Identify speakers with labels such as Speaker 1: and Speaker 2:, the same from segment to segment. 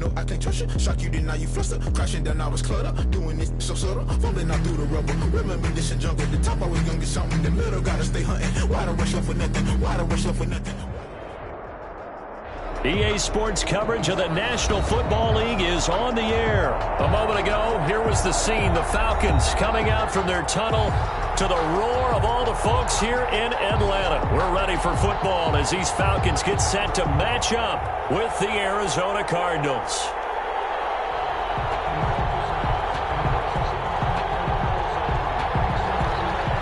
Speaker 1: know I can't trust you. Shock you, then now you fluster. Crashing down, I was cluttered. Doing this so subtle. Fumbling out through the rubble. Remember this and jungle. The top, I was young and something. In the middle, gotta stay hunting. Why the rush left for nothing? Why the rush left for nothing?
Speaker 2: EA Sports coverage of the National Football League is on the air. A moment ago, here was the scene. The Falcons coming out from their tunnel to the roar of all the folks here in Atlanta. We're ready for football as these Falcons get set to match up with the Arizona Cardinals.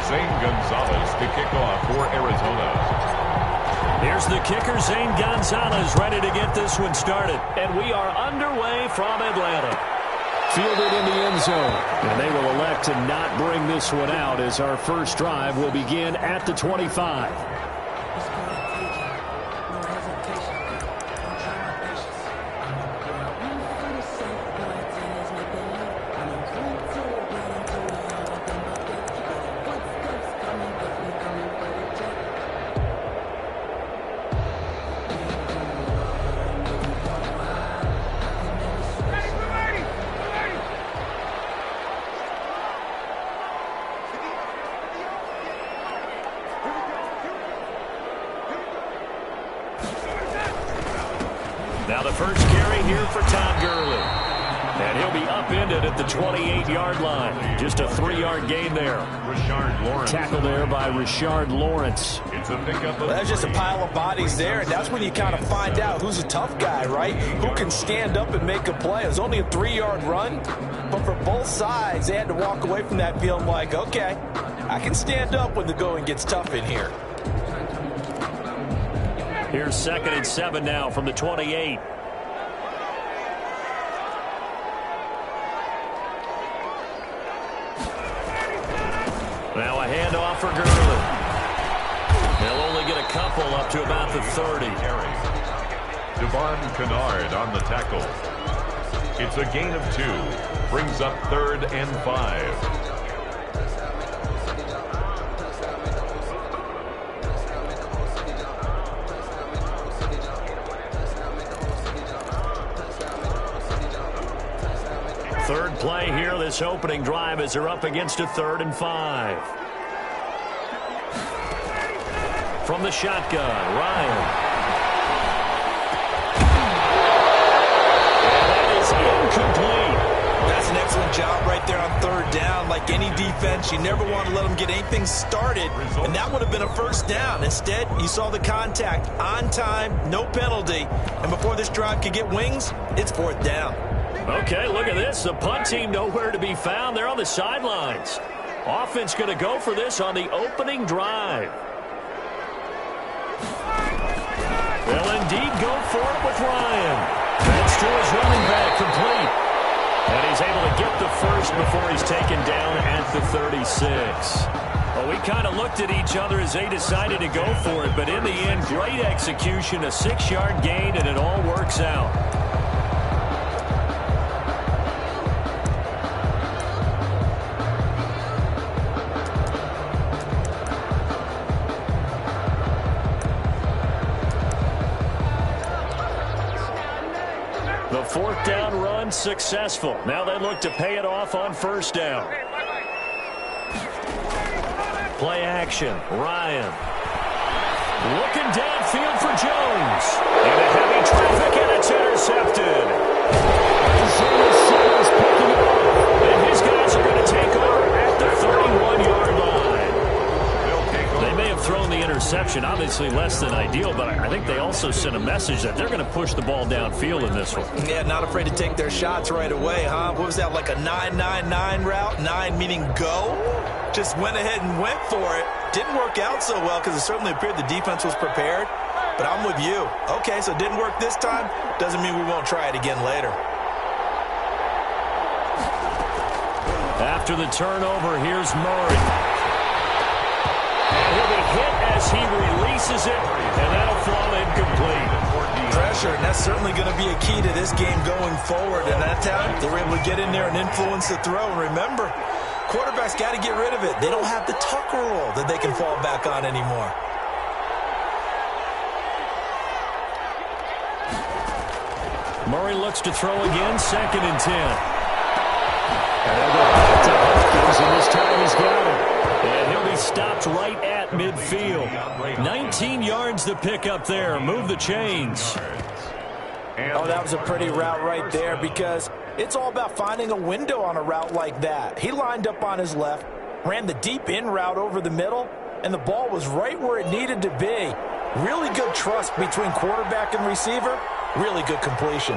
Speaker 3: Zane Gonzalez to kick off for Arizona.
Speaker 2: Here's the kicker, Zane Gonzalez, ready to get this one started. And we are underway from Atlanta. Fielded in the end zone. And they will elect to not bring this one out as our first drive will begin at the 25. Now the first carry here for Todd Gurley. And he'll be upended at the 28-yard line. Just a 3-yard gain there.
Speaker 3: Rashard Lawrence.
Speaker 2: Tackle there by Rashard Lawrence.
Speaker 3: It's a pickup of
Speaker 4: That's just a pile of bodies there, and that's when you kind of find out who's a tough guy, right? Who can stand up and make a play. It was only a 3-yard run, but for both sides, they had to walk away from that feeling like, okay, I can stand up when the going gets tough in here.
Speaker 2: Here's 2nd and 7 now from the 28. Now a handoff for Gurley. They'll only get a couple up to about the 30.
Speaker 3: Devon Kennard on the tackle. It's a gain of 2. Brings up 3rd and 5.
Speaker 2: Third play here, this opening drive, as they're up against a 3rd and 5. From the shotgun, Ryan. And that is incomplete.
Speaker 4: That's an excellent job right there on 3rd down. Like any defense, you never want to let them get anything started, and that would have been a 1st down. Instead, you saw the contact on time, no penalty, and before this drive could get wings, it's 4th down.
Speaker 2: Okay, look at this. The punt team nowhere to be found. They're on the sidelines. Offense going to go for this on the opening drive. They'll indeed go for it with Ryan. That's to his running back, complete. And he's able to get the first before he's taken down at the 36. Well, we kind of looked at each other as they decided to go for it, but in the end, great execution, a 6-yard gain, and it all works out. The 4th down run successful. Now they look to pay it off on 1st down. Play action. Ryan. Looking downfield for Jones. Into heavy traffic, and it's intercepted. Isaiah Simmons picking it up. And his guys are going to take over at the 31-yard line. They may have thrown the interception, obviously less than ideal, but I think they also sent a message that they're going to push the ball downfield in this one.
Speaker 4: Yeah, not afraid to take their shots right away, huh? What was that, like a 9-9-9 route? 9 meaning go? Just went ahead and went for it. Didn't work out so well because it certainly appeared the defense was prepared. But I'm with you. Okay, so it didn't work this time. Doesn't mean we won't try it again later.
Speaker 2: After the turnover, here's Murray. And he'll be hit as he releases it, and that'll fall incomplete.
Speaker 4: Pressure, and that's certainly going to be a key to this game going forward. And that time, they were able to get in there and influence the throw. And remember, quarterbacks got to get rid of it. They don't have the tuck rule that they can fall back on anymore.
Speaker 2: Murray looks to throw again, 2nd and 10. And they'll go back to Hopkins, and this time he's got it. And he'll be stopped right at midfield. 19 yards to pick up there. Move the chains.
Speaker 4: Oh, that was a pretty route right there because it's all about finding a window on a route like that. He lined up on his left, ran the deep in route over the middle, and the ball was right where it needed to be. Really good trust between quarterback and receiver. Really good completion.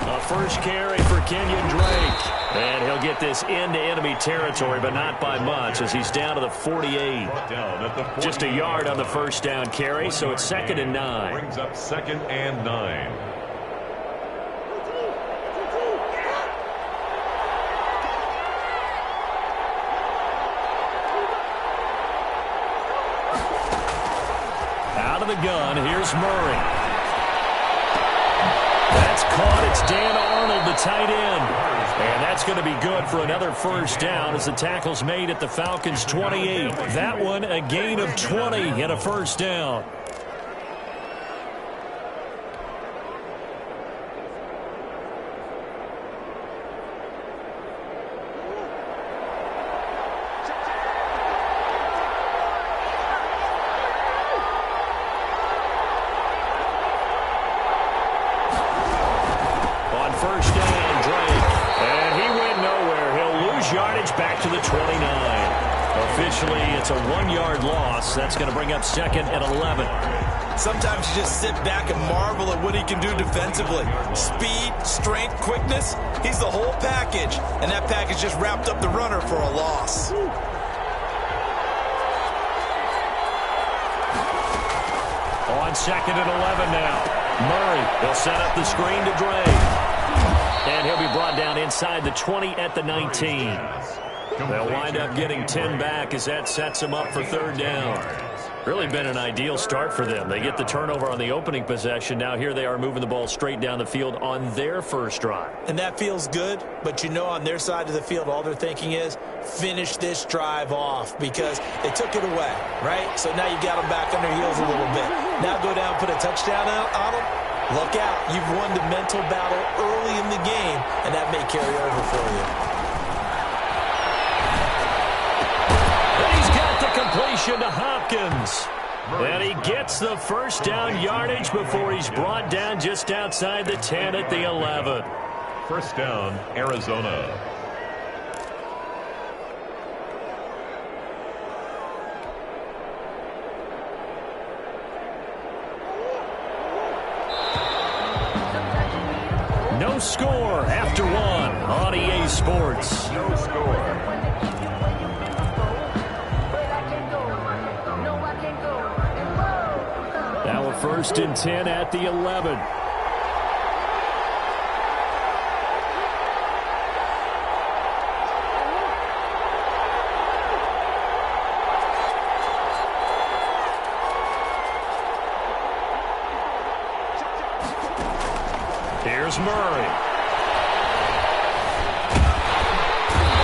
Speaker 2: A first carry for Kenyon Drake. And he'll get this into enemy territory, but not by much as he's down to the 48. Just a yard on the first down carry, so it's 2nd and 9.
Speaker 3: Brings up 2nd and 9.
Speaker 2: Out of the gun, here's Murray. That's caught. It's Dan Arnold, the tight end. And that's going to be good for another first down as the tackle's made at the Falcons' 28. That one, a gain of 20 and a first down. First down, Drake. And he went nowhere. He'll lose yardage back to the 29. Officially, it's a 1-yard loss. That's going to bring up 2nd and 11.
Speaker 4: Sometimes you just sit back and marvel at what he can do defensively. Speed, strength, quickness. He's the whole package. And that package just wrapped up the runner for a loss.
Speaker 2: On 2nd and 11 now. Murray, they'll set up the screen to Drake. And he'll be brought down inside the 20 at the 19. They'll wind up getting 10 back as that sets them up for 3rd down. Really been an ideal start for them. They get the turnover on the opening possession. Now here they are moving the ball straight down the field on their first drive.
Speaker 4: And that feels good, but you know on their side of the field all they're thinking is finish this drive off because they took it away, right? So now you've got them back on their heels a little bit. Now go down, put a touchdown on them. Look out. You've won the mental battle early in the game, and that may carry over for you.
Speaker 2: And he's got the completion to Hopkins. And he gets the first down yardage before he's brought down just outside the 10 at the 11.
Speaker 3: First down, Arizona.
Speaker 2: No score after 1 on EA Sports.
Speaker 3: No score.
Speaker 2: Now a 1st and 10 at the 11. Here's Murray.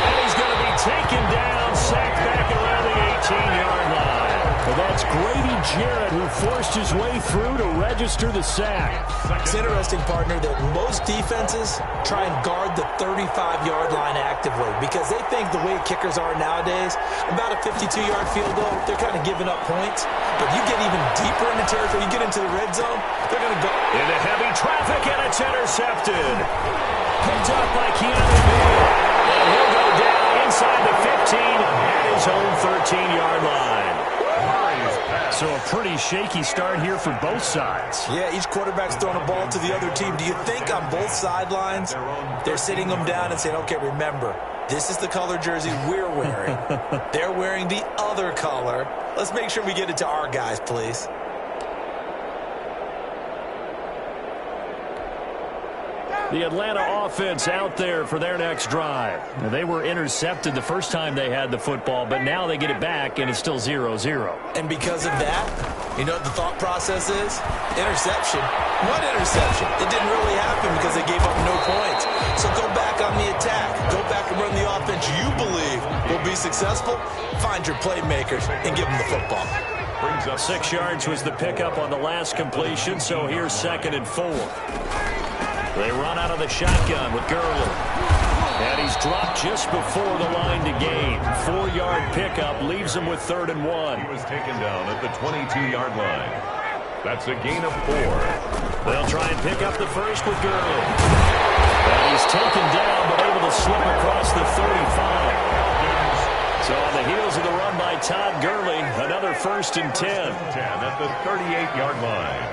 Speaker 2: And he's going to be taken down, sacked back around the 18-yard line. Well, that's Grady Jarrett who forced his way through to register the sack.
Speaker 4: It's interesting, partner, that most defenses try and guard the 35-yard line actively because they think the way kickers are nowadays, about a 52-yard field goal, they're kind of giving up points. But you get even deeper in the territory, you get into the red zone, they're going to go
Speaker 2: into heavy traffic, and it's intercepted. Picked up by Keanu Neal. And he'll go down inside the 15 at his own 13-yard line. So a pretty shaky start here for both sides.
Speaker 4: Yeah, each quarterback's throwing a ball to the other team. Do you think on both sidelines they're sitting them down and saying, okay, remember, this is the color jersey we're wearing. They're wearing the other color. Let's make sure we get it to our guys, please.
Speaker 2: The Atlanta offense out there for their next drive. Now, they were intercepted the first time they had the football, but now they get it back, and it's still 0-0.
Speaker 4: And because of that, you know what the thought process is? Interception. What interception? It didn't really happen because they gave up no points. So go back on the attack. Go back and run the offense you believe will be successful. Find your playmakers and give them the football.
Speaker 3: Brings up
Speaker 2: 6 yards was the pickup on the last completion, so here's 2nd and 4. They run out of the shotgun with Gurley. And he's dropped just before the line to gain. 4-yard pickup leaves him with 3rd and 1.
Speaker 3: He was taken down at the 22-yard line. That's a gain of 4.
Speaker 2: They'll try and pick up the first with Gurley. And he's taken down, but able to slip across the 35. So on the heels of the run by Todd Gurley, another 1st and 10.
Speaker 3: 10 at the 38-yard line.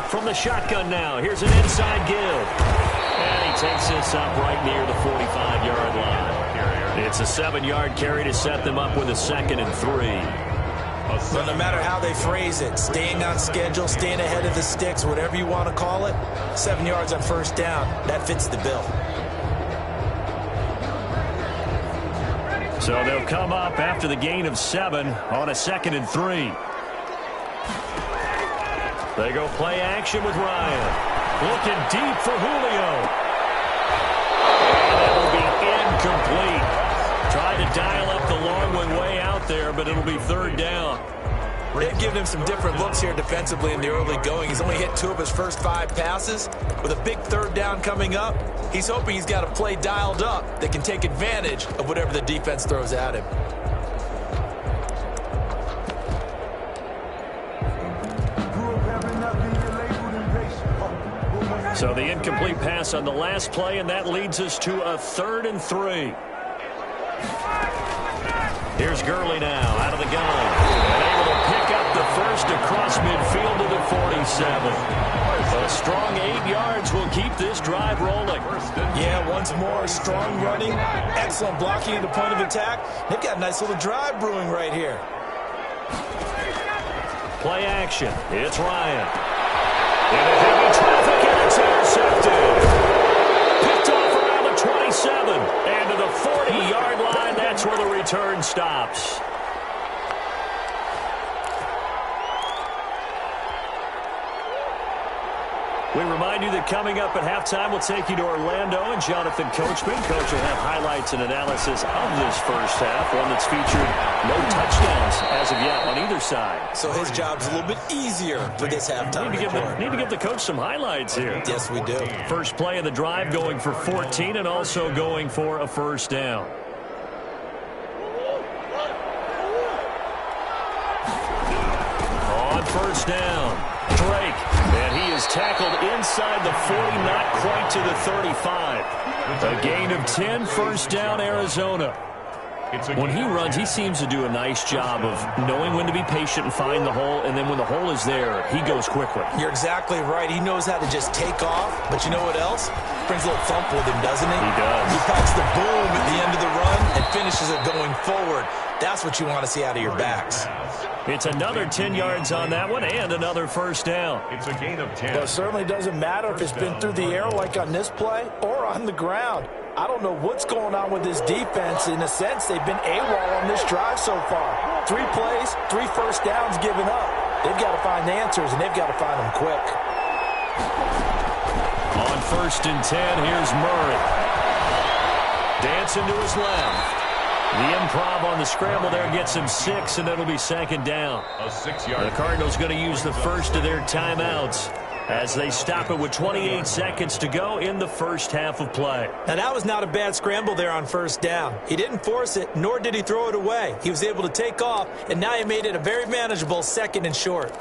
Speaker 2: From the shotgun now, here's an inside give. And he takes this up right near the 45-yard line. It's a 7-yard carry to set them up with a 2nd and 3.
Speaker 4: So no matter how they phrase it, staying on schedule, staying ahead of the sticks, whatever you want to call it, 7 yards on 1st down, that fits the bill.
Speaker 2: So they'll come up after the gain of 7 on a 2nd and 3. They go play action with Ryan. Looking deep for Julio. And it'll be incomplete. Tried to dial up the long one way out there, but it'll be 3rd down.
Speaker 4: They've given him some different looks here defensively in the early going. He's only hit 2 of his first 5 passes. With a big 3rd down coming up, he's hoping he's got a play dialed up that can take advantage of whatever the defense throws at him.
Speaker 2: So the incomplete pass on the last play, and that leads us to a 3rd and 3. Here's Gurley now out of the gun. And able to pick up the first across midfield to the 47. A strong 8 yards will keep this drive rolling.
Speaker 4: Yeah, once more, strong running, excellent blocking at the point of attack. They've got a nice little drive brewing right here.
Speaker 2: Play action. It's Ryan. Into heavy traffic, and it's intercepted. Picked off around the 27. And to the 40-yard line, that's where the return stops. We remind you that coming up at halftime, we'll take you to Orlando and Jonathan Coachman. Coach will have highlights and analysis of this first half, one that's featured no touchdowns as of yet on either side.
Speaker 4: So his job's a little bit easier for this halftime report.
Speaker 2: Need to give the coach some highlights here.
Speaker 4: Yes, we do.
Speaker 2: First play of the drive going for 14 and also going for a 1st down. On 1st down, Drake. And he is tackled inside the 40, not quite to the 35. A gain of 10, 1st down, Arizona. When he runs, he seems to do a nice job of knowing when to be patient and find the hole, and then when the hole is there, he goes quickly.
Speaker 4: You're exactly right. He knows how to just take off, but you know what else? Brings a little thump with him, doesn't he?
Speaker 2: He does.
Speaker 4: He packs the boom at the end of the run and finishes it going forward. That's what you want to see out of your backs.
Speaker 2: It's another 10 yards on that one and another 1st down.
Speaker 3: It's a gain of 10.
Speaker 4: Well, it certainly doesn't matter if it's been through the air like on this play or on the ground. I don't know what's going on with this defense. In a sense, they've been AWOL on this drive so far. 3 plays, 3 first downs given up. They've got to find answers, and they've got to find them quick.
Speaker 2: On 1st and 10, here's Murray. Dancing to his left. The improv on the scramble there gets him 6, and it'll be 2nd down.
Speaker 3: A 6-yard.
Speaker 2: The Cardinals going to use the first of their timeouts as they stop it with 28 seconds to go in the first half of play.
Speaker 4: Now, that was not a bad scramble there on 1st down. He didn't force it, nor did he throw it away. He was able to take off, and now he made it a very manageable 2nd and short.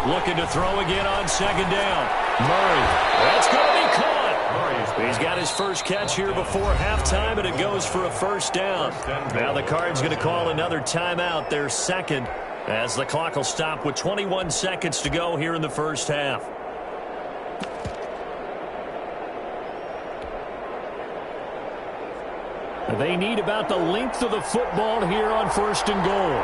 Speaker 2: Looking to throw again on 2nd down. Murray. That's going to be caught. He's got his first catch here before halftime, and it goes for a 1st down. Now the Cards going to call another timeout, their 2nd, as the clock will stop with 21 seconds to go here in the first half. They need about the length of the football here on 1st and goal.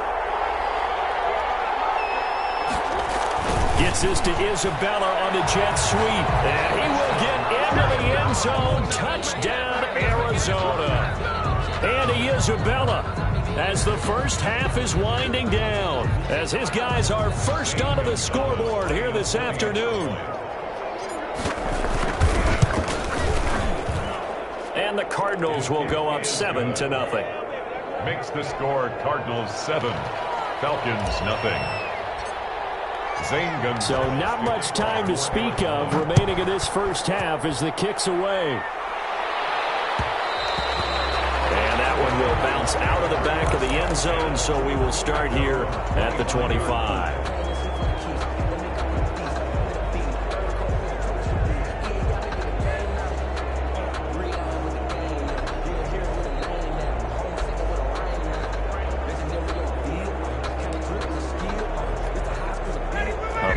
Speaker 2: Gets this to Isabella on the jet sweep. And he will get into the end zone. Touchdown, Arizona. And he is Isabella as the first half is winding down, as his guys are first onto the scoreboard here this afternoon. And the Cardinals will go up 7-0.
Speaker 3: Makes the score Cardinals 7, Falcons nothing.
Speaker 2: So not much time to speak of remaining in this first half as the kick's away. And that one will bounce out of the back of the end zone, so we will start here at the 25.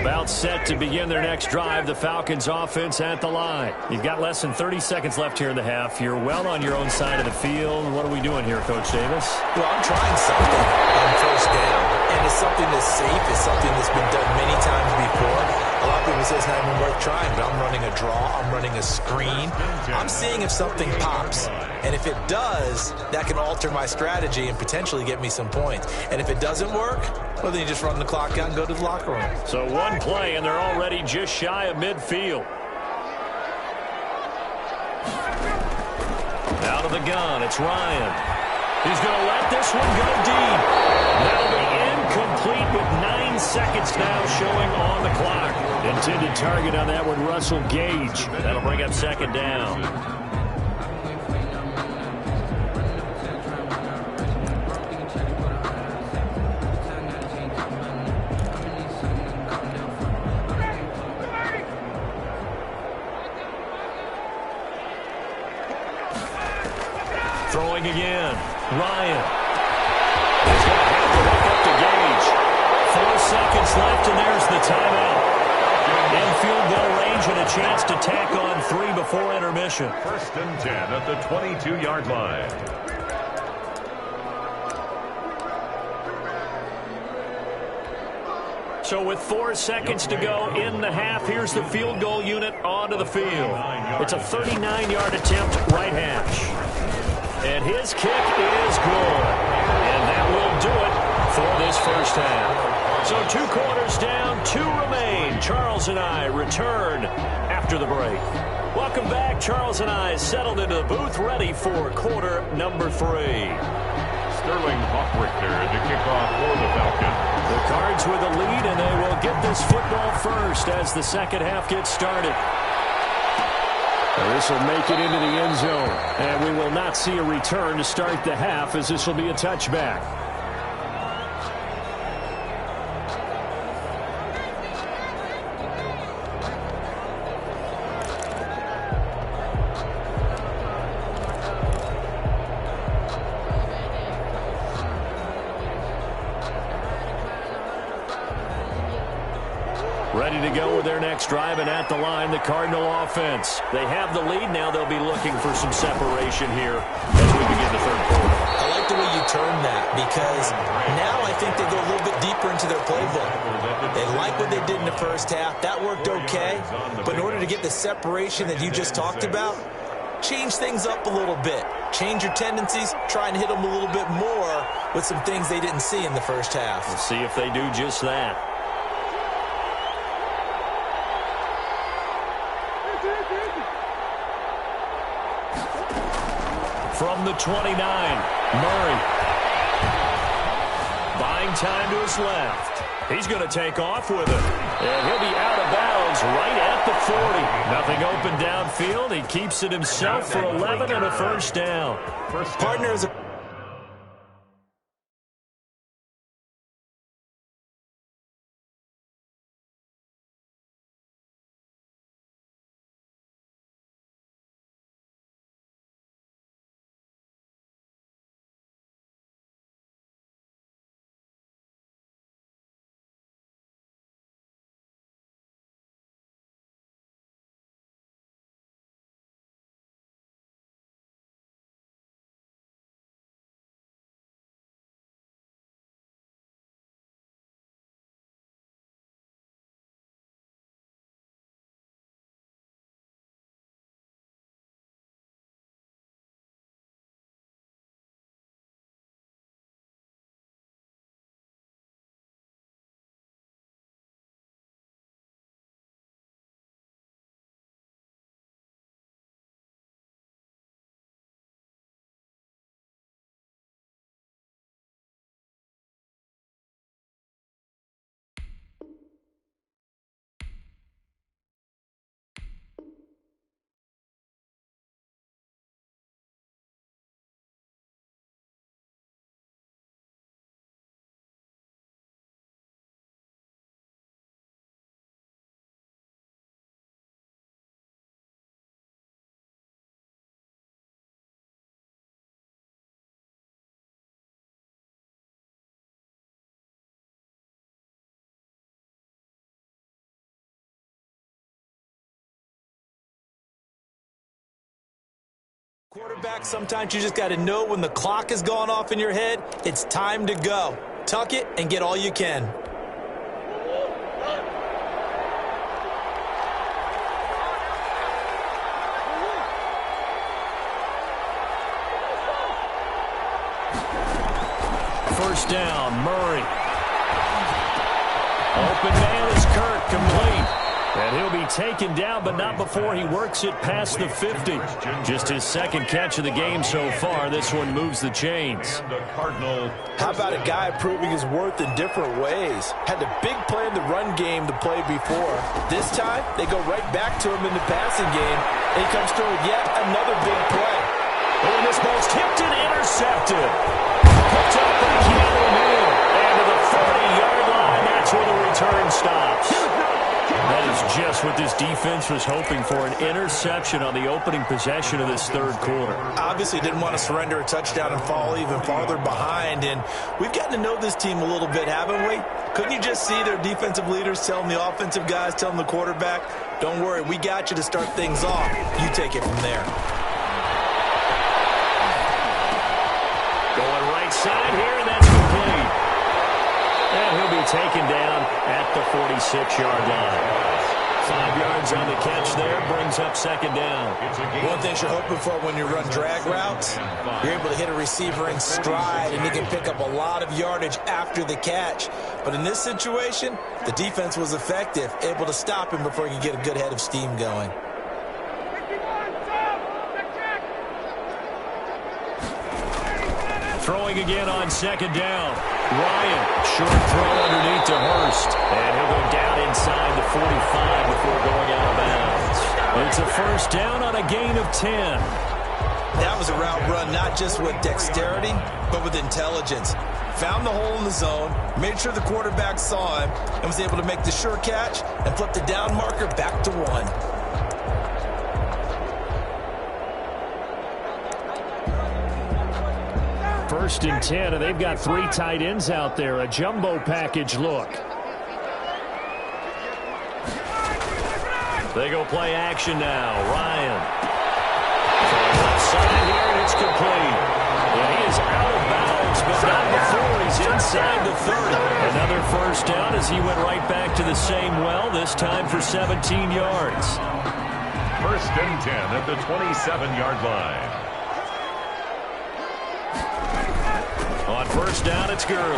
Speaker 2: About set to begin their next drive. The Falcons offense at the line. You've got less than 30 seconds left here in the half. You're well on your own side of the field. What are we doing here, Coach Davis?
Speaker 4: Well, I'm trying something on first down, and it's something that's safe. It's something that's been done many times before. A lot of people say it's not even worth trying, but I'm running a draw. I'm running a screen. I'm seeing if something pops, and if it does, that can alter my strategy and potentially get me some points. And if it doesn't work, well, then you just run the clock out and go to the locker room.
Speaker 2: So one play, and they're already just shy of midfield. Out of the gun, it's Ryan. He's going to let this one go deep. That'll be incomplete with 9 seconds now showing on the clock. Intended target on that one, Russell Gage. That'll bring up second down. Throwing again. Ryan. He's going to have to look up to Gage. 4 seconds left, and there's the timeout. In field goal range and a chance to tack on 3 before intermission.
Speaker 3: 1st and 10 at the 22-yard line.
Speaker 2: So with 4 seconds to go in the half, here's the field goal unit onto the field. It's a 39-yard attempt, right hash. And his kick is good. And that will do it for this first half. So 2 quarters down, 2 remain. Charles and I return after the break. Welcome back. Charles and I settled into the booth, ready for quarter number 3.
Speaker 3: Sterling Hockrichter to kick off for the Falcons.
Speaker 2: The Cards with a lead, and they will get this football first as the second half gets started. This will make it into the end zone, and we will not see a return to start the half, as this will be a touchback. Ready to go with their next drive, and at the line, the Cardinal offense. They have the lead. Now they'll be looking for some separation here as we begin the third quarter.
Speaker 4: I like the way you term that, because now I think they go a little bit deeper into their playbook. They like what they did in the first half. That worked okay. But in order to get the separation that you just talked about, change things up a little bit. Change your tendencies. Try and hit them a little bit more with some things they didn't see in the first half.
Speaker 2: We'll see if they do just that. From the 29, Murray. Buying time to his left. He's going to take off with it. And he'll be out of bounds right at the 40. Nothing open downfield. He keeps it himself for 11 and a first down.
Speaker 4: Partner is a Quarterback, sometimes you just got to know when the clock has gone off in your head, it's time to go. Tuck it and get all you can.
Speaker 2: First down, Murray. Open man is Kirk, complete. And he'll be taken down, but not before he works it past the 50. Just his second catch of the game so far. This one moves the chains.
Speaker 4: How about a guy proving his worth in different ways? Had a big play in the run game to play before. This time, they go right back to him in the passing game, and he comes through with yet another big play.
Speaker 2: Oh, and this ball's tipped and intercepted. Picked up by Keanu Neal. And to the 40-yard line, that's where the return stops. That is just what this defense was hoping for, an interception on the opening possession of this third quarter.
Speaker 4: Obviously didn't want to surrender a touchdown and fall even farther behind, and we've gotten to know this team a little bit, haven't we? Couldn't you just see their defensive leaders telling the offensive guys, telling the quarterback, don't worry, we got you to start things off. You take it from there.
Speaker 2: Going right side here, and that's complete. And he'll be taken down at the 46-yard line. 5 yards on the catch there, brings up second down.
Speaker 4: One thing you're hoping for when you run drag routes, you're able to hit a receiver in stride, and he can pick up a lot of yardage after the catch. But in this situation, the defense was effective, able to stop him before he could get a good head of steam going.
Speaker 2: Throwing again on second down. Ryan, short throw underneath to Hurst. And he'll go down inside the 45 before going out of bounds. It's a first down on a gain of 10.
Speaker 4: That was a route run not just with dexterity, but with intelligence. Found the hole in the zone, made sure the quarterback saw him, and was able to make the sure catch and flip the down marker back to 1.
Speaker 2: First and 10, and they've got 3 tight ends out there. A jumbo package look. They go play action now. Ryan. From left side here, and it's complete. And he is out of bounds, but not before he's inside the 30. Another first down as he went right back to the same well, this time for 17 yards.
Speaker 3: First and 10 at the 27-yard line.
Speaker 2: On first down, it's Gurley.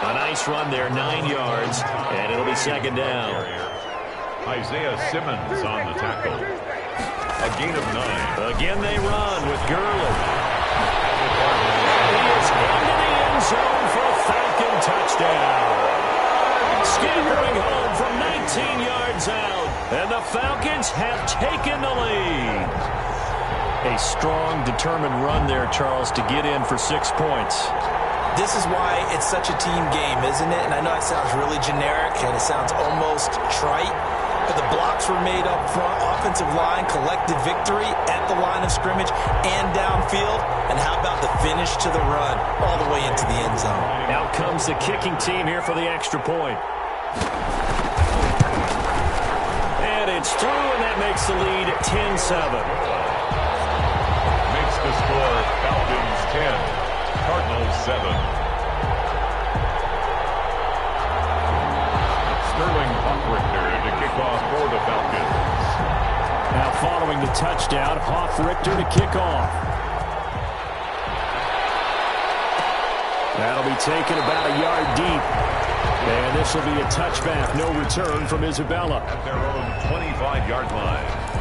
Speaker 2: A nice run there, 9 yards, and it'll be second down.
Speaker 3: Isaiah Simmons on the tackle. A gain of 9.
Speaker 2: Again they run with Gurley. He is into the end zone for a Falcon touchdown. Scampering home from 19 yards out, and the Falcons have taken the lead. A strong, determined run there, Charles, to get in for 6 points.
Speaker 4: This is why it's such a team game, isn't it? And I know it sounds really generic and it sounds almost trite, but the blocks were made up front, offensive line, collective victory at the line of scrimmage and downfield. And how about the finish to the run all the way into the end zone?
Speaker 2: Out comes the kicking team here for the extra point. And it's through, and that makes the lead 10-7.
Speaker 3: The score, Falcons 10, Cardinals 7. Sterling Hoffrichter to kick off for the Falcons.
Speaker 2: Now following the touchdown, Hoffrichter to kick off. That'll be taken about a yard deep. And this will be a touchback, no return from Isabella.
Speaker 3: At their own 25-yard line.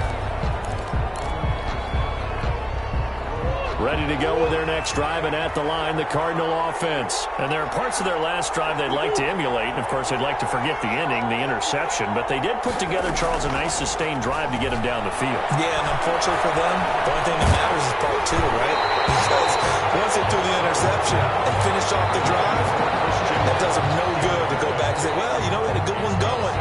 Speaker 2: Ready to go with their next drive, and at the line, the Cardinal offense. And there are parts of their last drive they'd like to emulate, and of course they'd like to forget the ending, the interception, but they did put together, Charles, a nice sustained drive to get them down the field.
Speaker 4: Yeah, and unfortunately for them, the only thing that matters is part 2, right? Because once they threw the interception and finished off the drive, that does them no good to go back and say, well, you know, we had a good one going.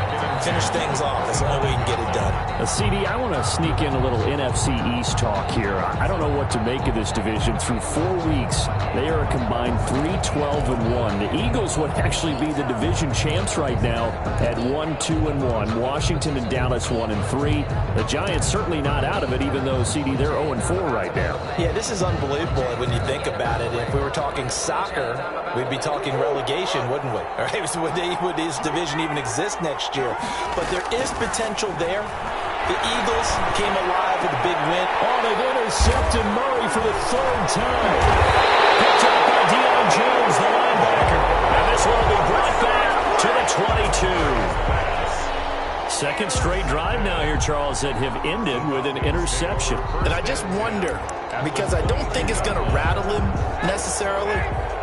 Speaker 4: finish things off. That's the only way you can get it done.
Speaker 2: CD, I want to sneak in a little NFC East talk here. I don't know what to make of this division. Through 4 weeks, they are a combined 3-12-1. The Eagles would actually be the division champs right now at 1-2-1. Washington and Dallas 1-3. The Giants certainly not out of it, even though, CD, they're 0-4 right now.
Speaker 4: Yeah, this is unbelievable when you think about it. If we were talking soccer, we'd be talking relegation, wouldn't we? All right, so would this division even exist next year? But there is potential there. The Eagles came alive with a big win.
Speaker 2: Oh, they've intercepted Murray for the third time. Picked up by Deion Jones, the linebacker. And this one will be brought back to the 22. Second straight drive now here, Charles, that have ended with an interception.
Speaker 4: And I just wonder, because I don't think it's going to rattle him necessarily,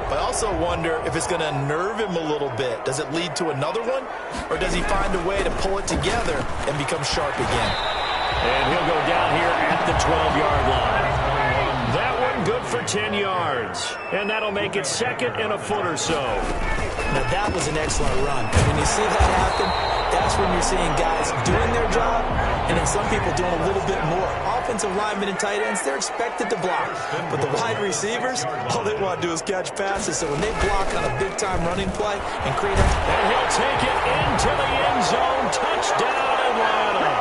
Speaker 4: but I also wonder if it's going to unnerve him a little bit. Does it lead to another one? Or does he find a way to pull it together and become sharp again?
Speaker 2: And he'll go down here at the 12-yard line. That one good for 10 yards. And that'll make it second and a foot or so.
Speaker 4: Now, that was an excellent run. And when you see that happen, that's when you're seeing guys doing their job and then some people doing a little bit more. Offensive linemen and tight ends, they're expected to block. But the wide receivers, all they want to do is catch passes. So when they block on a big-time running play and create a...
Speaker 2: And he'll take it into the end zone. Touchdown, Atlanta.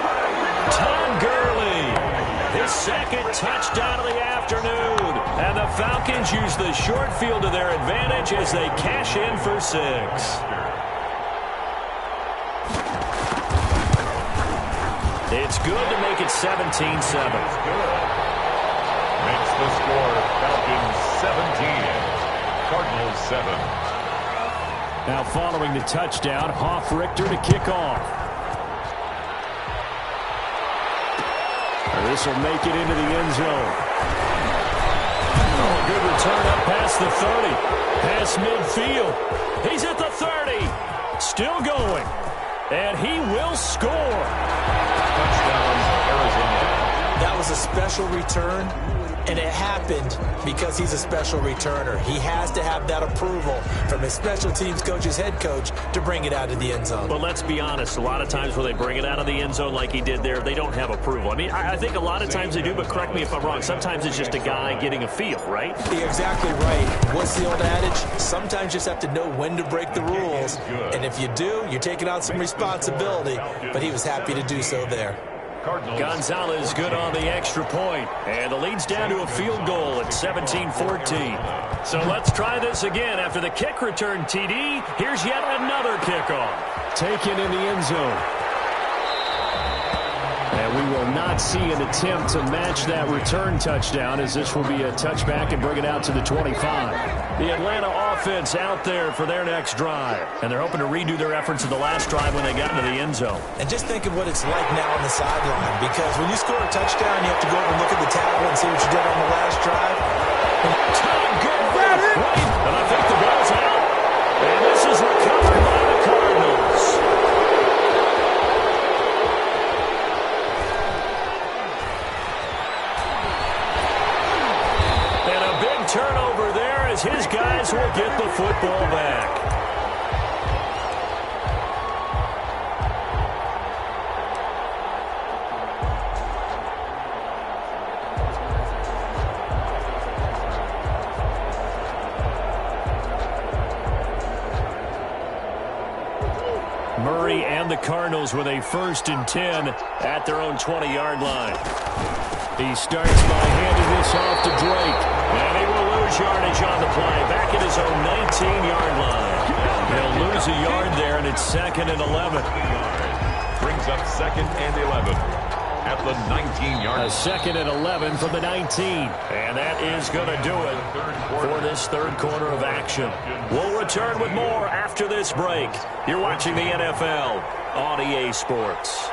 Speaker 2: Tom Gurley, his second touchdown of the afternoon. And the Falcons use the short field to their advantage as they cash in for 6. It's good to make it 17-7.
Speaker 3: Makes the score Falcons 17, Cardinals 7.
Speaker 2: Now following the touchdown, Hoff-Richter to kick off. This will make it into the end zone. Oh, good return up past the 30. Past midfield. He's at the 30. Still going. And he will score.
Speaker 3: Touchdown, Arizona.
Speaker 4: That was a special return, and it happened because he's a special returner. He has to have that approval from his special teams coach's head coach to bring it out of the end zone.
Speaker 2: But let's be honest, a lot of times when they bring it out of the end zone like he did there, they don't have approval. I mean, I think a lot of times they do, but correct me if I'm wrong. Sometimes it's just a guy getting a feel, right?
Speaker 4: You're exactly right. What's the old adage? Sometimes you just have to know when to break the rules. And if you do, you're taking on some responsibility. But he was happy to do so there.
Speaker 2: Gonzalez good on the extra point. And the lead's down to a field goal at 17-14. So let's try this again. After the kick return, TD, here's yet another kickoff. Taken in the end zone. And we will not see an attempt to match that return touchdown, as this will be a touchback and bring it out to the 25. The Atlanta offense out there for their next drive. And they're hoping to redo their efforts in the last drive when they got into the end zone.
Speaker 4: And just think of what it's like now on the sideline, because when you score a touchdown, you have to go over and look at the tablet and see what you did on the last drive.
Speaker 2: And I think the ball's out. And this is recovered by the Cardinals. And a big turnover there as his guys will get the football back. Murray and the Cardinals with a 1st and 10 at their own 20-yard line. He starts by handing this off to Drake. And he will lose yardage on the play. Back at his own 19-yard line. He'll lose a yard there, and it's 2nd and 11.
Speaker 3: Brings up 2nd and 11 at the 19-yard line.
Speaker 2: A 2nd and 11 from the 19. And that is going to do it for this third quarter of action. We'll return with more after this break. You're watching the NFL on EA Sports.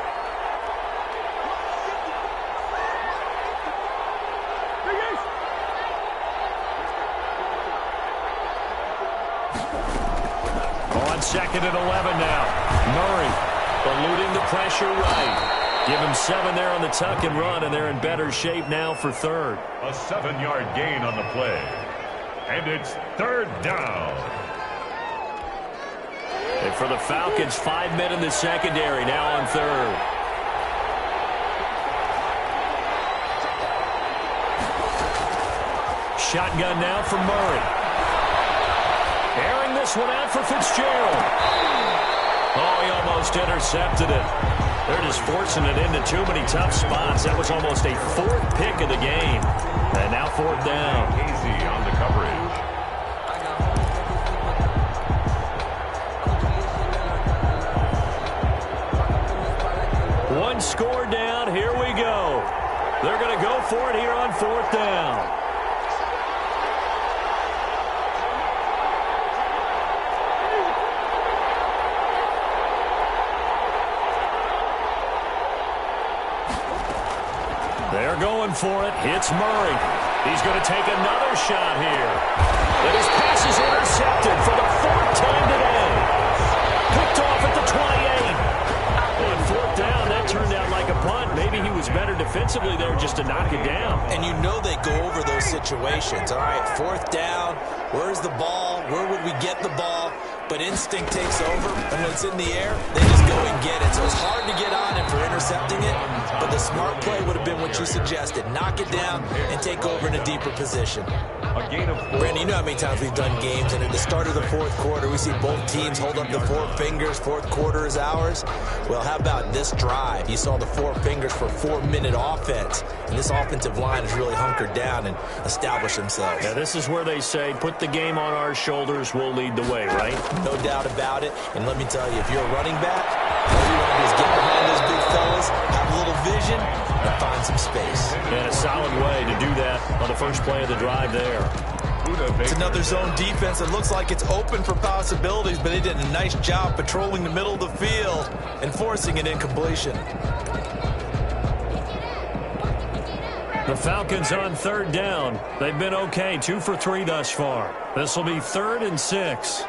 Speaker 2: On 2nd and 11 now. Murray eluding the pressure right. Give him 7 there on the tuck and run, and they're in better shape now for 3rd.
Speaker 3: A 7-yard gain on the play. And it's 3rd down.
Speaker 2: They for the Falcons. 5 men in the secondary, now on third. Shotgun now for Murray. Airing this one out for Fitzgerald. Oh, he almost intercepted it. They're just forcing it into too many tough spots. That was almost a fourth pick of the game. And now fourth down.
Speaker 3: Easy on the coverage.
Speaker 2: One score down. Here we go. They're going to go for it here on fourth down. They're going for it. Hits Murray. He's going to take another shot here. And his pass is intercepted for the fourth time today. Picked off at the 28. On fourth down, that turned out like a punt. Maybe he was better defensively there just to knock it down.
Speaker 4: And you know they go over those situations. All right, fourth down. Where's the ball? Where would we get the ball? But instinct takes over, and when it's in the air, they just go and get it. So it's hard to get on him for intercepting it, but the smart play would have been what you suggested. Knock it down and take over in a deeper position.
Speaker 3: A gain of 4.
Speaker 4: Randy, you know how many times we've done games, and at the start of the fourth quarter, we see both teams hold up the four fingers. Fourth quarter is ours. Well, how about this drive? You saw the four fingers for 4-minute offense, and this offensive line has really hunkered down and established themselves.
Speaker 2: Now, this is where they say, put the game on our shoulders, we'll lead the way, right?
Speaker 4: No doubt about it. And let me tell you, if you're a running back, all you want to do is get behind those big fellas, have a little vision, and find some space.
Speaker 2: And a solid way to do that on the first play of the drive there.
Speaker 4: It's another zone defense. It looks like it's open for possibilities, but they did a nice job patrolling the middle of the field and forcing an incompletion.
Speaker 2: The Falcons on third down. They've been okay, 2 for 3 thus far. This will be 3rd and 6.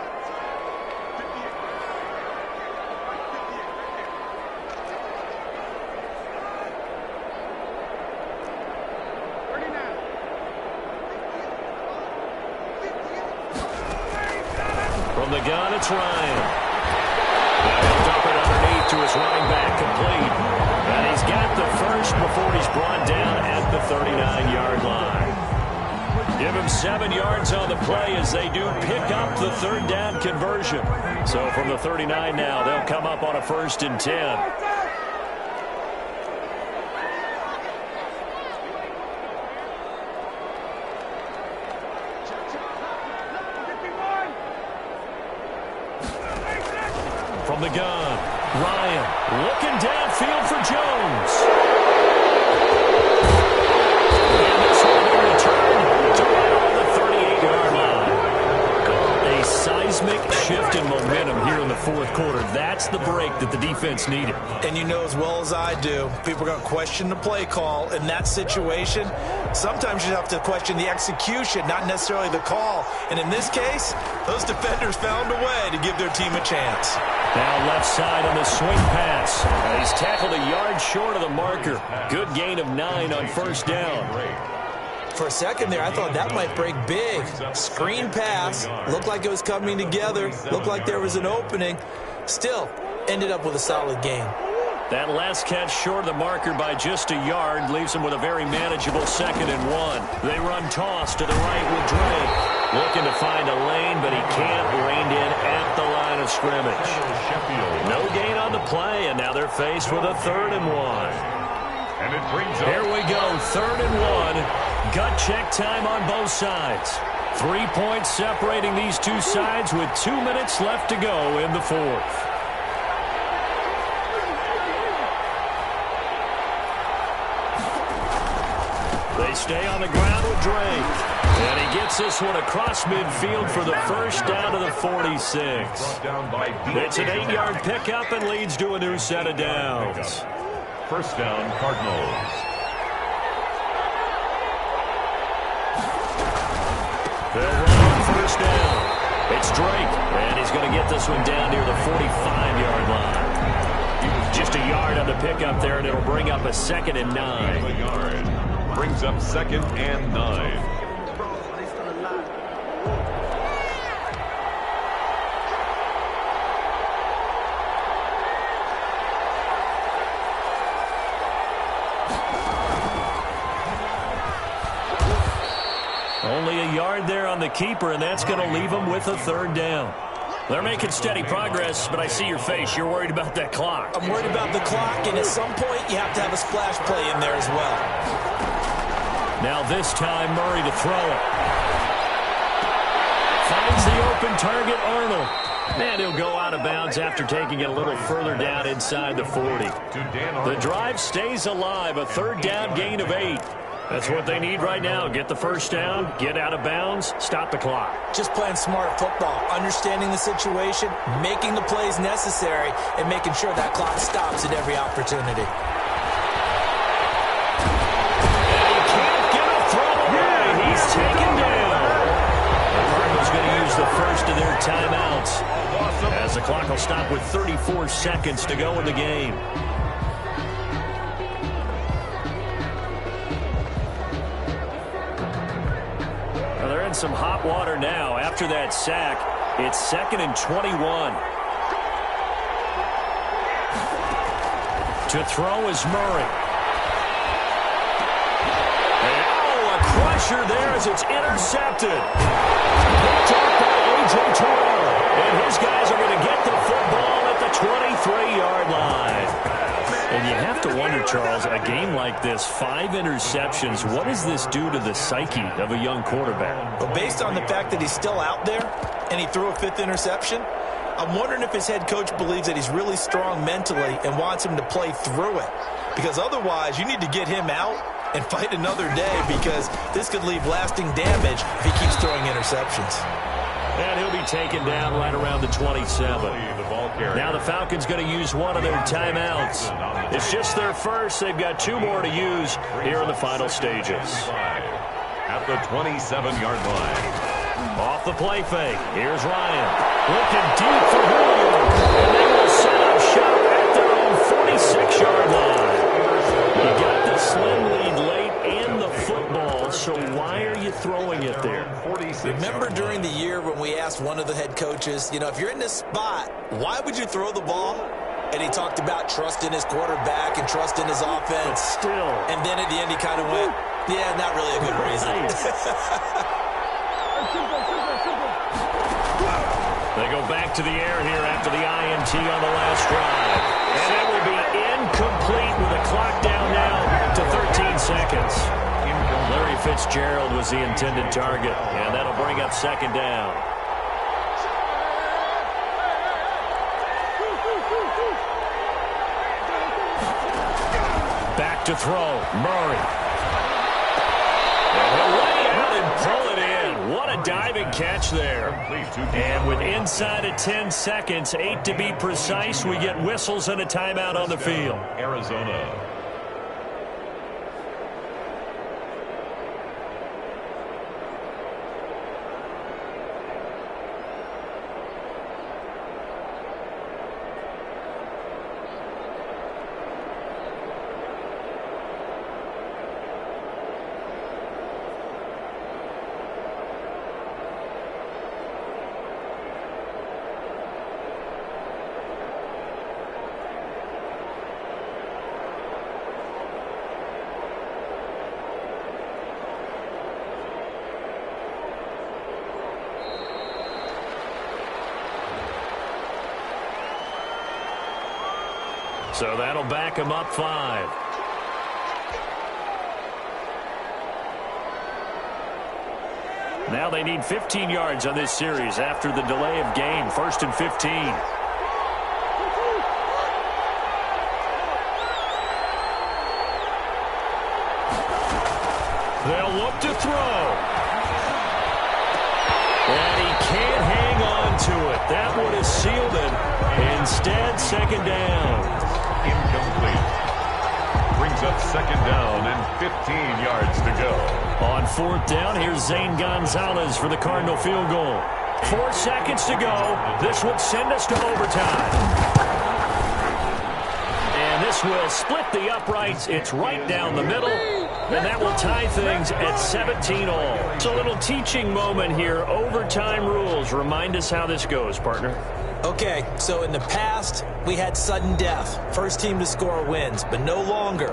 Speaker 2: From the gun, it's Ryan. He'll dump it underneath to his running back, complete. And he's got the first before he's brought down at the 39-yard line. Give him 7 yards on the play as they do pick up the third down conversion. So from the 39 now, they'll come up on a 1st and 10. From the gun, Ryan looking downfield for Jones. And this will be returned to right on the 38-yard line. A seismic shift in momentum here in the fourth quarter. That's the break that the defense needed.
Speaker 4: And you know as well as I do, people are going to question the play call in that situation. Sometimes you have to question the execution, not necessarily the call. And in this case, those defenders found a way to give their team a chance.
Speaker 2: Now left side on the swing pass. He's tackled a yard short of the marker. Good gain of 9 on first down.
Speaker 4: For a second there, I thought that might break big. Screen pass. Looked like it was coming together. Looked like there was an opening. Still, ended up with a solid game.
Speaker 2: That last catch short of the marker by just a yard leaves him with a very manageable 2nd and 1. They run toss to the right with Drake. Looking to find a lane, but he can't. Reined in at the line of scrimmage. No gain on the play, and now they're faced with a 3rd and 1.
Speaker 3: And it brings up.
Speaker 2: Here we go, 3rd and 1. Gut check time on both sides. 3 points separating these two sides with 2 minutes left to go in the fourth. They stay on the ground with Drake. And he gets this one across midfield for the first down to the 46. It's an 8-yard pickup and leads to a new set of downs.
Speaker 3: First down, Cardinals.
Speaker 2: They'll run on first down. It's Drake, and he's going to get this one down near the 45-yard line. Just a yard on the pickup there, and it'll bring up a 2nd and 9.
Speaker 3: Brings up 2nd and 9.
Speaker 2: yard there on the keeper, and that's going to leave them with a third down. They're making steady progress, but I see your face. You're worried about that clock.
Speaker 4: I'm worried about the clock, and at some point you have to have a splash play in there as well.
Speaker 2: Now this time, Murray to throw it. Finds the open target, Arnold. And he'll go out of bounds after taking it a little further down inside the 40. The drive stays alive, a third down gain of 8. That's what they need right now. Get the first down, get out of bounds, stop the clock.
Speaker 4: Just playing smart football, understanding the situation, making the plays necessary, and making sure that clock stops at every opportunity.
Speaker 2: And he can't get a throw away. He's taken down. The Cardinals going to use the first of their timeouts, as the clock will stop with 34 seconds to go in the game. They're in some hot water now. After that sack, it's 2nd and 21. To throw is Murray. And, oh, a crusher there as it's intercepted. Picked off by A.J. Terrell. And his guys are going to get the football at the 23-yard line. And you have to wonder, Charles, a game like this, 5 interceptions, what does this do to the psyche of a young quarterback?
Speaker 4: Well, based on the fact that he's still out there and he threw a 5th interception, I'm wondering if his head coach believes that he's really strong mentally and wants him to play through it. Because otherwise, you need to get him out and fight another day, because this could leave lasting damage if he keeps throwing interceptions.
Speaker 2: And he'll be taken down right around the 27. Now the Falcons going to use one of their timeouts. It's just their first. They've got 2 more to use here in the final stages.
Speaker 3: At the 27-yard line.
Speaker 2: Off the play fake. Here's Ryan. Looking deep for Julio. And they will set up shop at their own 46-yard line. You got the slim lead late and the football, so why are you throwing it there?
Speaker 4: Remember during the year when we asked one of the head coaches, you know, if you're in this spot, why would you throw the ball? And he talked about trust in his quarterback and trust in his offense.
Speaker 2: But still.
Speaker 4: And then at the end he kind of went, yeah, not really a good reason.
Speaker 2: They go back to the air here after the INT on the last drive. And it will be incomplete with the clock down now to 13 seconds. Larry Fitzgerald was the intended target, and that'll bring up 2nd down. Back to throw, Murray. And he'll lay out and pull it in. What a diving catch there. And with inside of 10 seconds, 8 to be precise, we get whistles and a timeout on the field.
Speaker 3: Arizona.
Speaker 2: So that'll back him up 5. Now they need 15 yards on this series after the delay of game. 1st and 15. They'll look to throw. And he can't hang on to it. That would have sealed it. Instead, 2nd down.
Speaker 3: Incomplete. Brings up 2nd down and 15 yards to go.
Speaker 2: On 4th down, here's Zane Gonzalez for the Cardinal field goal. 4 seconds to go. This would send us to overtime. And this will split the uprights. It's right down the middle. And that will tie things at 17 all. It's a little teaching moment here. Overtime rules. Remind us how this goes, partner.
Speaker 4: Okay, so in the past, we had sudden death. First team to score wins, but no longer.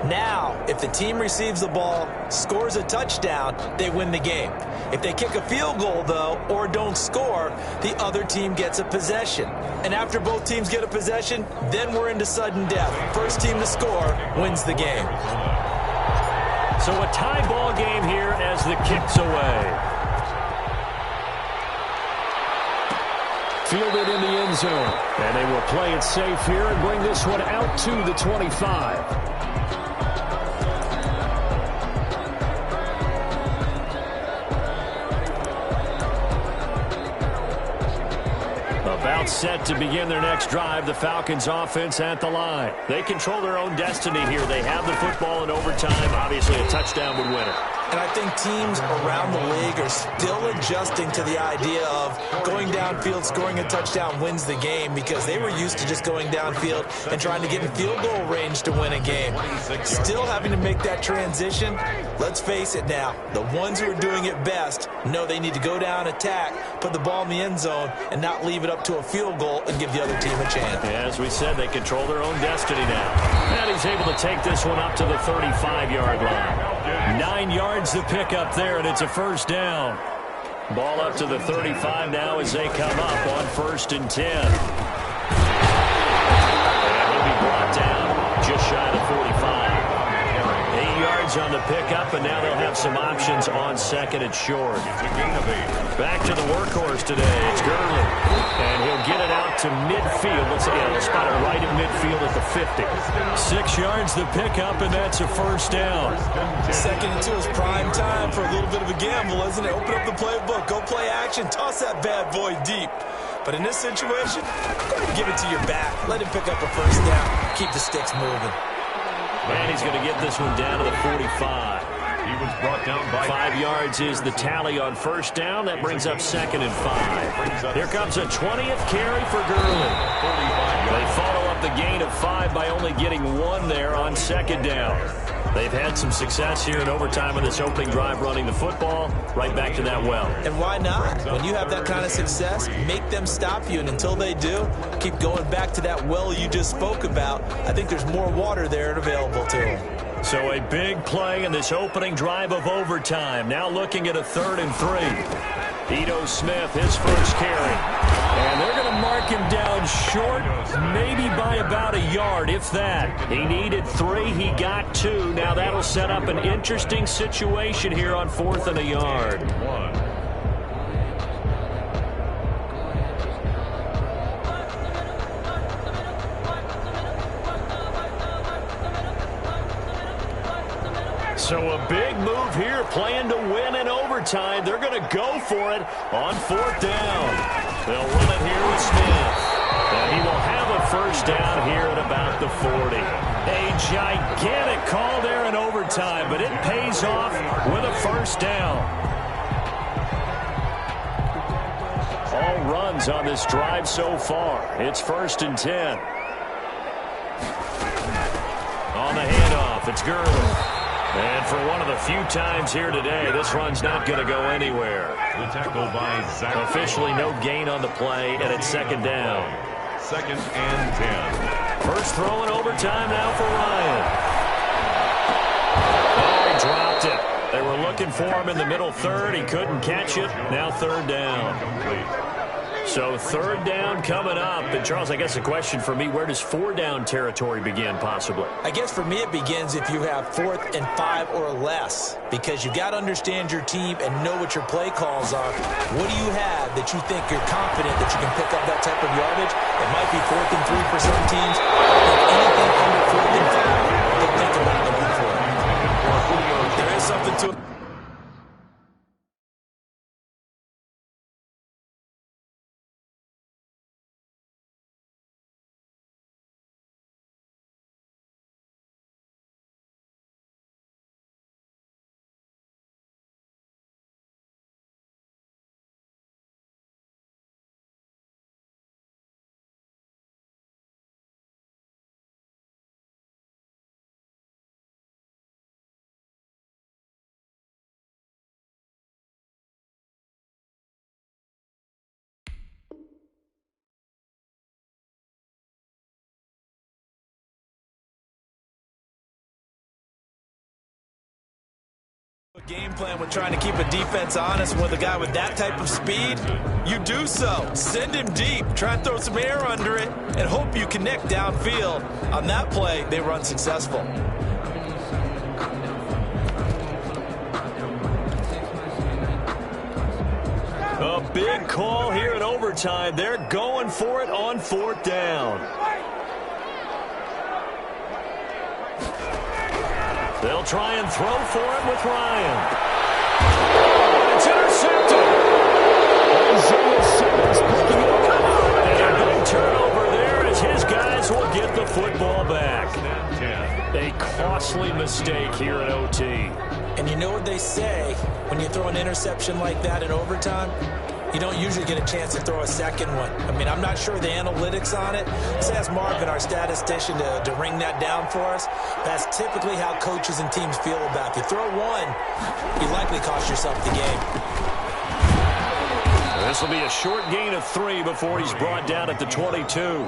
Speaker 4: Now, if the team receives the ball, scores a touchdown, they win the game. If they kick a field goal, though, or don't score, the other team gets a possession. And after both teams get a possession, then we're into sudden death. First team to score wins the game.
Speaker 2: So a tie ball game here as the kick's away. Fielded in the end zone. And they will play it safe here and bring this one out to the 25. About set to begin their next drive, the Falcons offense at the line. They control their own destiny here. They have the football in overtime. Obviously, a touchdown would win it.
Speaker 4: And I think teams around the league are still adjusting to the idea of going downfield, scoring a touchdown wins the game, because they were used to just going downfield and trying to get in field goal range to win a game. Still having to make that transition. Let's face it now, the ones who are doing it best know they need to go down, attack, put the ball in the end zone, and not leave it up to a field goal and give the other team a chance.
Speaker 2: As we said, they control their own destiny now. And he's able to take this one up to the 35-yard line. 9 yards to pick up there, and it's a first down. Ball up to the 35 now as they come up on 1st and 10. And he'll be brought down just shy of the 45. 8 yards on the pickup, and now they'll have some options on 2nd and short. Back to the workhorse today. It's Gurley. And he'll get it out to midfield. Let's spot it right at midfield at the 50. 6 yards the pickup, and that's a first down.
Speaker 4: 2nd and 2 is prime time for a little bit of a gamble, isn't it? Open up the playbook, go play action, toss that bad boy deep. But in this situation, go ahead and give it to your back. Let him pick up a first down. Keep the sticks moving.
Speaker 2: And he's going to get this one down to the 45.
Speaker 3: He was brought down by
Speaker 2: 5 yards is the tally on first down. That brings up 2nd and 5. Here comes a 20th carry for Gurley. They follow up the gain of 5 by only getting 1 there on 2nd down. They've had some success here in overtime on this opening drive running the football. Right back to that well.
Speaker 4: And why not? When you have that kind of success, make them stop you. And until they do, keep going back to that well you just spoke about. I think there's more water there and available to them.
Speaker 2: So a big play in this opening drive of overtime. Now looking at a 3rd and 3. Ito Smith, his first carry. And they're going to mark him down short, maybe by about a yard, if that. He needed 3. He got 2. Now that'll set up an interesting situation here on 4th and a yard. So a big move here, playing to win in overtime. They're going to go for it on 4th down. They'll run it here with Smith. And he will have a first down here at about the 40. A gigantic call there in overtime, but it pays off with a first down. All runs on this drive so far. It's 1st and 10. On the handoff, it's Gurley. And for one of the few times here today, this run's not going to go anywhere.
Speaker 3: The tackle by Zach.
Speaker 2: Officially no gain on the play, and it's 2nd down.
Speaker 3: 2nd and 10.
Speaker 2: First throw in overtime now for Ryan. Oh, he dropped it. They were looking for him in the middle 3rd. He couldn't catch it. Now 3rd down. So 3rd down coming up. And Charles, I guess the question for me, where does 4 down territory begin possibly?
Speaker 4: I guess for me it begins if you have 4th and 5 or less, because you've got to understand your team and know what your play calls are. What do you have that you think you're confident that you can pick up that type of yardage? It might be 4th and 3 for some teams. Anything under 4th and 5, they'll think about looking for it. There is something to it. Game plan when trying to keep a defense honest with a guy with that type of speed, you do so. Send him deep, try and throw some air under it, and hope you connect downfield. On that play, they run successful.
Speaker 2: A big call here in overtime. They're going for it on 4th down. They'll try and throw for it with Ryan. It's intercepted. And a big turnover there as his guys will get the football back. A costly mistake here in OT.
Speaker 4: And you know what they say, when you throw an interception like that in overtime, you don't usually get a chance to throw a second one. I mean, I'm not sure the analytics on it. Let's ask Marvin, our statistician, to ring that down for us. That's typically how coaches and teams feel about it. If you throw one, you likely cost yourself the game.
Speaker 2: This will be a short gain of 3 before he's brought down at the 22.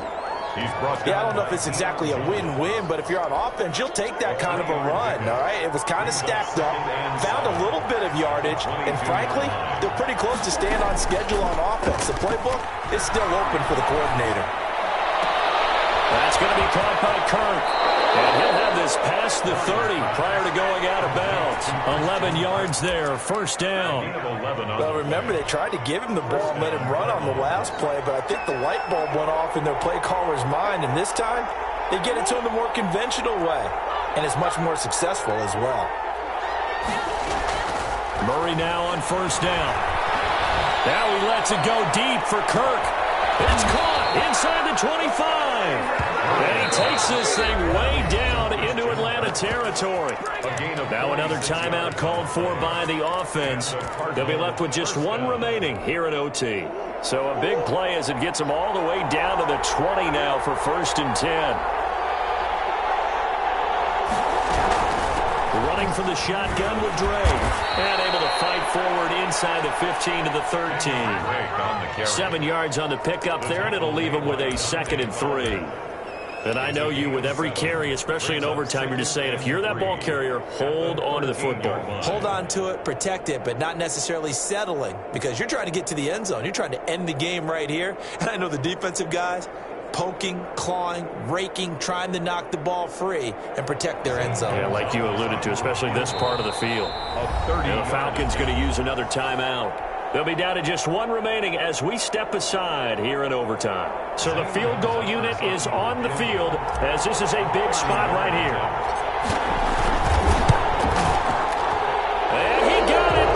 Speaker 4: Yeah, I don't know if it's exactly a win-win, but if you're on offense, you'll take that kind of a run, all right? It was kind of stacked up, found a little bit of yardage, and frankly, they're pretty close to staying on schedule on offense. The playbook is still open for the coordinator.
Speaker 2: That's going to be caught by Kirk. And he'll have this past the 30 prior to going out of bounds. 11 yards there, 1st down.
Speaker 4: Well, remember, they tried to give him the ball and let him run on the last play, but I think the light bulb went off in their play caller's mind, and this time, they get it to him the more conventional way, and it's much more successful as well.
Speaker 2: Murray now on 1st down. Now he lets it go deep for Kirk. It's caught inside the 25. And he takes this thing way down into Atlanta territory. Now another timeout called for by the offense. They'll be left with just 1 remaining here at OT. So a big play as it gets them all the way down to the 20 now for 1st and 10. Running for the shotgun with Dre. And able to fight forward inside the 15 to the 13. 7 yards on the pickup there, and it'll leave him with a 2nd and 3. And I know you, with every carry, especially in overtime, you're just saying, if you're that ball carrier, hold on to the football.
Speaker 4: Hold on to it, protect it, but not necessarily settling, because you're trying to get to the end zone. You're trying to end the game right here. And I know the defensive guys, poking, clawing, raking, trying to knock the ball free and protect their end zone.
Speaker 2: Yeah, like you alluded to, especially this part of the field. And the Falcons going to use another timeout. They'll be down to just 1 remaining as we step aside here in overtime. So the field goal unit is on the field as this is a big spot right here. And he got it.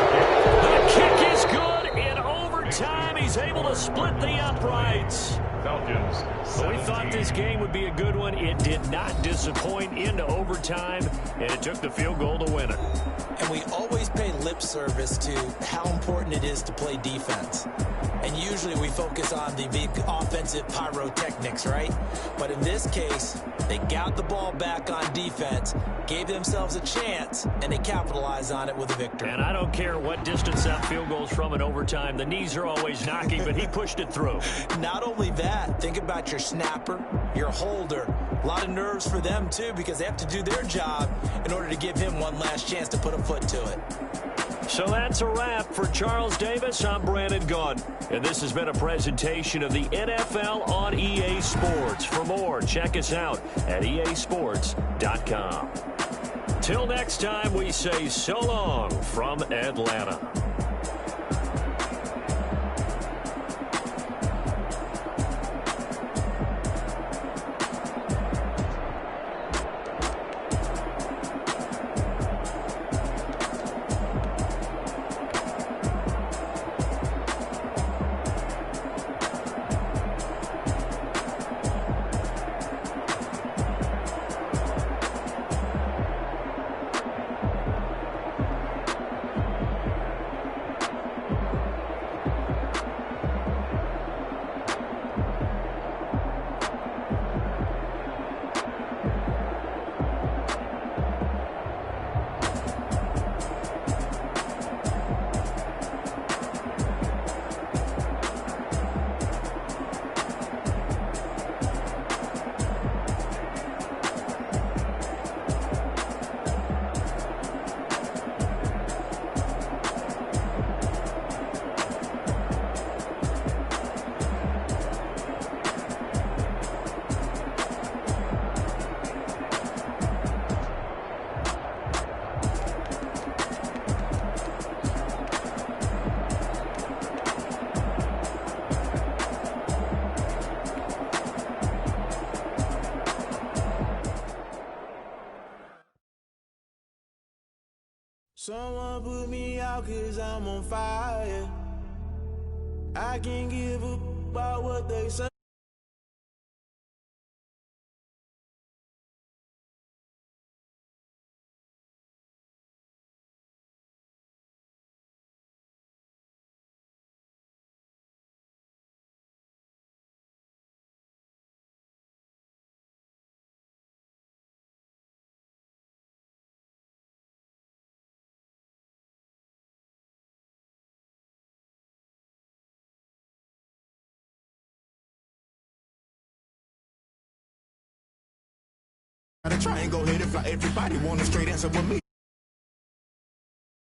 Speaker 2: The kick is good in overtime. He's able to split the uprights.
Speaker 3: Falcons.
Speaker 2: So we thought this game would be a good one. It did not disappoint into overtime, and it took the field goal to win it.
Speaker 4: And we always pay lip service to how important it is to play defense. And usually we focus on the big offensive pyrotechnics, right? But in this case, they got the ball back on defense, gave themselves a chance, and they capitalized on it with a victory.
Speaker 2: And I don't care what distance that field goes from in overtime. The knees are always knocking, but he pushed it through.
Speaker 4: Not only that, think about your snapper, your holder. A lot of nerves for them, too, because they have to do their job in order to give him one last chance to put a foot to it.
Speaker 2: So that's a wrap for Charles Davis. I'm Brandon Gaudin, and this has been a presentation of the NFL on EA Sports. For more, check us out at easports.com. Till next time, we say so long from Atlanta.
Speaker 1: Someone put me out 'cause I'm on fire. I can't give a about what they say. The triangle hit it for everybody want a straight answer with me.